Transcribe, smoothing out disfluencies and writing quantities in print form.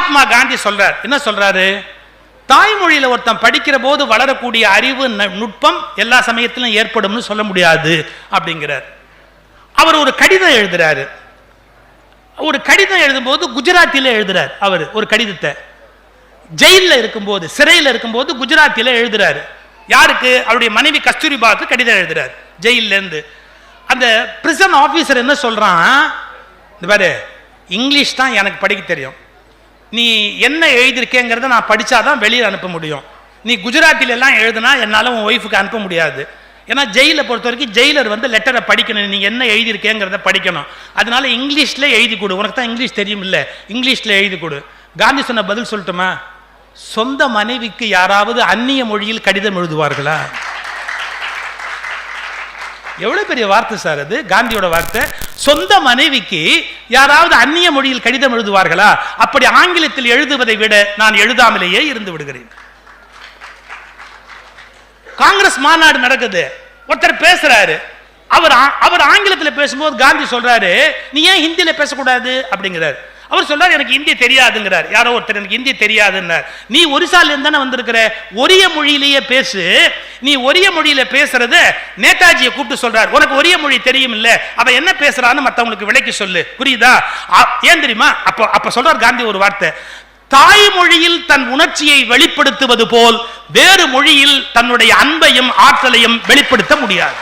மகாத்மா காந்தி சொல்றார், என்ன சொல்றாரு? தாய்மொழியில ஒருத்தன் படிக்கிற போது வளரக்கூடிய அறிவு நுட்பம் எல்லா சமயத்திலும் ஏற்படும் சொல்ல முடியாது அப்படிங்கிறார். அவர் ஒரு கடிதம் எழுதுறாரு. ஒரு கடிதம் எழுதும்போது குஜராத்தில எழுதுறார். அவர் ஒரு கடிதத்தை ஜெயிலில் இருக்கும்போது, சிறையில் இருக்கும்போது குஜராத்தில எழுதுறாரு. யாருக்கு? அவருடைய மனைவி கஸ்தூரிபாவுக்கு கடிதம் எழுதுறாரு ஜெயில இருந்து. அந்த பிரிசன் ஆபீசர் என்ன சொல்றான், இந்த பாரு, இங்கிலீஷ் தான் எனக்கு படிக்க தெரியும், நீ என்ன எழுதியிருக்கேங்கிறத நான் படிச்சாதான் வெளியில் அனுப்ப முடியும், நீ குஜராத்தில எல்லாம் எழுதுனா என்னால உன் ஒய்ஃபுக்கு அனுப்ப முடியாது. ஏன்னா ஜெயிலை பொறுத்த வரைக்கும் ஜெயிலர் வந்து லெட்டரை படிக்கணும், நீ என்ன எழுதியிருக்கேங்கிறத படிக்கணும், அதனால இங்கிலீஷ்ல எழுதி கொடு, உனக்கு தான் இங்கிலீஷ் தெரியும் இல்ல, இங்கிலீஷ்ல எழுதி கொடு. காந்தி சொன்ன பதில் சொல்லட்டுமா? சொந்த மனைவிக்கு யாராவது அந்நிய மொழியில் கடிதம் எழுதுவார்களா? எவ்வளவு பெரிய வார்த்தை சார் அது, காந்தியோட வார்த்தை. சொந்த மனைவிக்கு யாராவது அந்நிய மொழியில் கடிதம் எழுதுவார்களா? அப்படி ஆங்கிலத்தில் எழுதுவதை விட நான் எழுதாமலேயே இருந்து விடுகிறேன். காங்கிரஸ் மாநாடு நடக்குது, ஒருத்தர் பேசுறாரு, அவர் ஆங்கிலத்தில் பேசும்போது காந்தி சொல்றாரு, நீ ஏன் ஹிந்தியில பேசக்கூடாது அப்படிங்கிறார். அவர் சொல்றாரு, எனக்கு ஹிந்தி தெரியாதுங்கிறார். யாரோ ஒருத்தர் எனக்கு ஹிந்தி தெரியாதுன்னார். நீ ஒரிசால இருந்தானே வந்திருக்கிற, ஒரிய மொழியிலேயே பேசு. நீ ஒரிய மொழியில பேசுறத நேதாஜியை கூப்பிட்டு சொல்றார், உனக்கு ஒரிய மொழி தெரியும் இல்ல, அவ என்ன பேசுறான்னு மற்றவங்களுக்கு விளக்கி சொல்லு, புரியுதா? ஏன் தெரியுமா? அப்ப சொல்றார் காந்தி ஒரு வார்த்தை, தாய்மொழியில் தன் உணர்ச்சியை வெளிப்படுத்துவது போல் வேறு மொழியில் தன்னுடைய அன்பையும் ஆற்றலையும் வெளிப்படுத்த முடியாது.